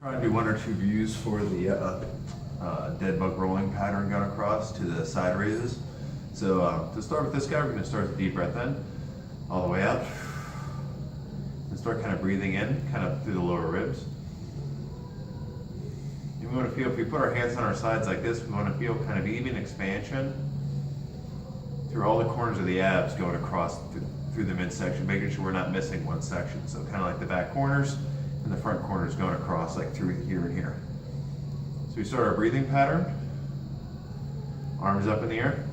Try to do one or two views for the dead bug rolling pattern going across to the side raises. So to start with this guy, we're going to start with a deep breath in, all the way out. And start kind of breathing in, kind of through the lower ribs. And we want to feel, if we put our hands on our sides like this, we want to feel kind of even expansion through all the corners of the abs going across through the midsection, making sure we're not missing one section. So kind of like the back corners and the front corners going across like through here and here. So we start our breathing pattern. Arms up in the air.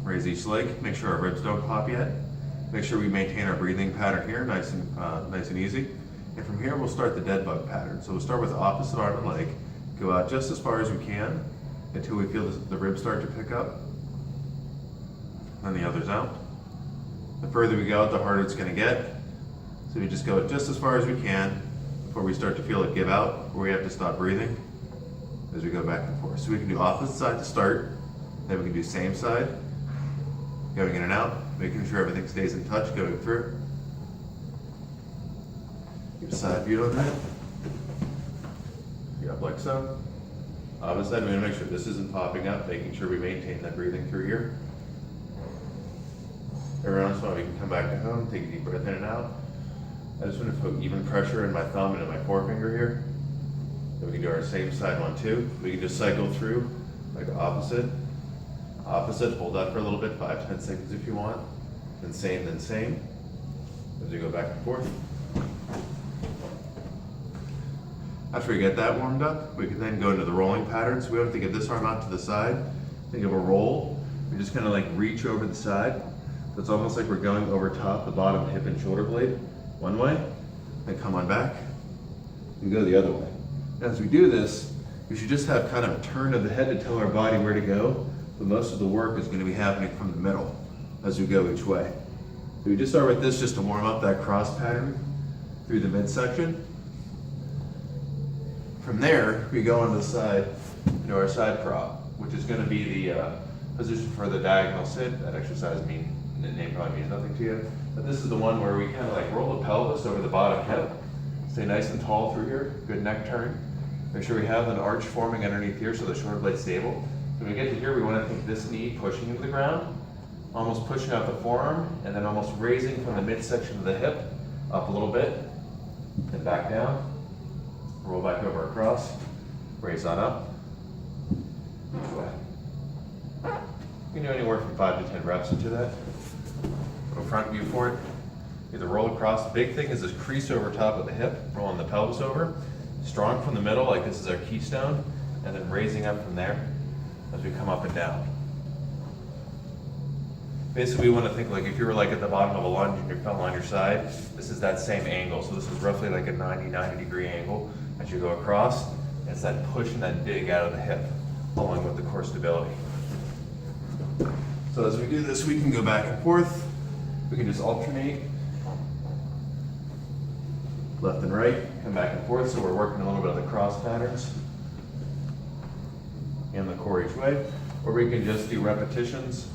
Raise each leg. Make sure our ribs don't pop yet. Make sure we maintain our breathing pattern here, nice and easy. And from here, we'll start the dead bug pattern. So we'll start with the opposite arm and leg. Go out just as far as we can until we feel the ribs start to pick up. Then the others out. The further we go out, the harder it's going to get. So we just go just as far as we can before we start to feel it give out, where we have to stop breathing as we go back and forth. So we can do opposite side to start, then we can do same side, going in and out, making sure everything stays in touch, going through. Give a side view on that. Get up like so. Opposite side, we're going to make sure this isn't popping up, making sure we maintain that breathing through here. Every once in a while we can come back to home, take a deep breath in and out. I just want to put even pressure in my thumb and in my forefinger here. Then we can do our same side one too. We can just cycle through like opposite, opposite, hold that for a little bit, 5-10 seconds if you want. Then same, as we go back and forth. After we get that warmed up, we can then go into the rolling pattern. So we don't have to get this arm out to the side. Think of a roll. We just kind of like reach over the side. So it's almost like we're going over top the bottom hip and shoulder blade one way, then come on back and go the other way. As we do this, we should just have kind of a turn of the head to tell our body where to go, but most of the work is going to be happening from the middle as we go each way. So we just start with this just to warm up that cross pattern through the midsection. From there, we go on the side into our side prop, which is going to be the position for the diagonal sit. That exercise the name probably means nothing to you, but this is the one where we kind of like roll the pelvis over the bottom hip, stay nice and tall through here, good neck turn. Make sure we have an arch forming underneath here so the shoulder blade's stable. So when we get to here, we want to take this knee pushing into the ground, almost pushing out the forearm, and then almost raising from the midsection of the hip up a little bit, then back down, roll back over across, raise on up, each way. You can do anywhere from 5 to 10 reps into that. Go front view for it. Either roll across. The big thing is this crease over top of the hip, rolling the pelvis over. Strong from the middle, like this is our keystone, and then raising up from there as we come up and down. Basically, we want to think like if you were like at the bottom of a lunge and you fell on your side, this is that same angle. So this is roughly like a 90 degree angle as you go across. And it's that push and that dig out of the hip, along with the core stability. So as we do this, we can go back and forth. We can just alternate left and right, come back and forth. So we're working a little bit of the cross patterns and the core each way. Or we can just do repetitions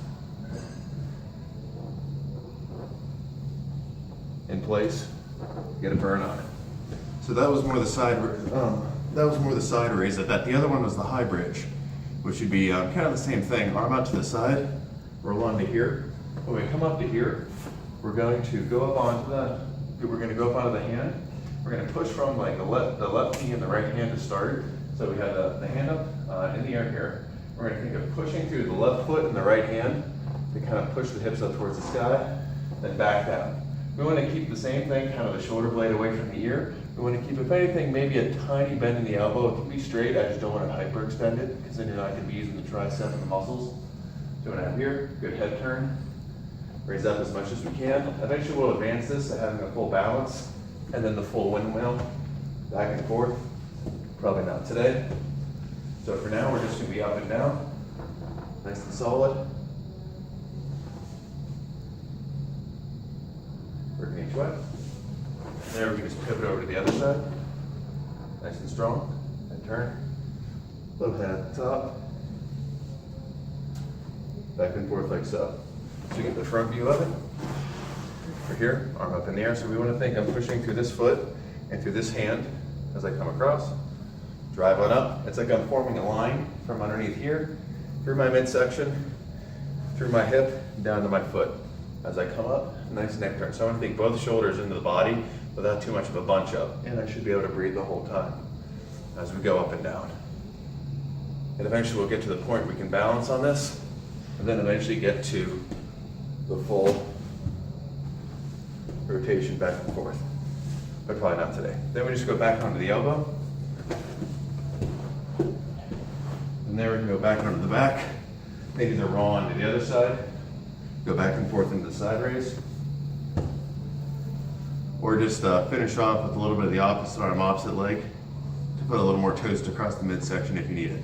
in place, get a burn on it. So that was more the side. That was more the side raise. The other one was the high bridge, which would be kind of the same thing. Arm out to the side, roll onto here. When we come up to here, we're going to go up onto the hand. We're going to push from like the left knee and the right hand to start. So we have the hand up in the air here. We're going to think of pushing through the left foot and the right hand to kind of push the hips up towards the sky, then back down. We want to keep the same thing, kind of the shoulder blade away from the ear. We want to keep, if anything, maybe a tiny bend in the elbow. It can be straight. I just don't want it hyperextended because then you're not going to be using the tricep and the muscles. Doing it out here, good head turn. Raise up as much as we can. Eventually we'll advance this to having a full balance and then the full windmill, back and forth. Probably not today. So for now, we're just going to be up and down, nice and solid. Working each way. There we can just pivot over to the other side. Nice and strong. And turn. Low head at the top. Back and forth like so. So you get the front view of it. For here, arm up in the air. So we want to think I'm pushing through this foot and through this hand as I come across. Drive on up. It's like I'm forming a line from underneath here, through my midsection, through my hip, down to my foot. As I come up, nice neck turn. So I want to take both shoulders into the body without too much of a bunch up. And I should be able to breathe the whole time as we go up and down. And eventually we'll get to the point we can balance on this, and then eventually get to the full rotation back and forth. But probably not today. Then we just go back onto the elbow. And there we can go back onto the back. Maybe the raw onto the other side. Go back and forth into the side raise. Or just finish off with a little bit of the opposite arm, opposite leg, to put a little more toast across the midsection if you need it.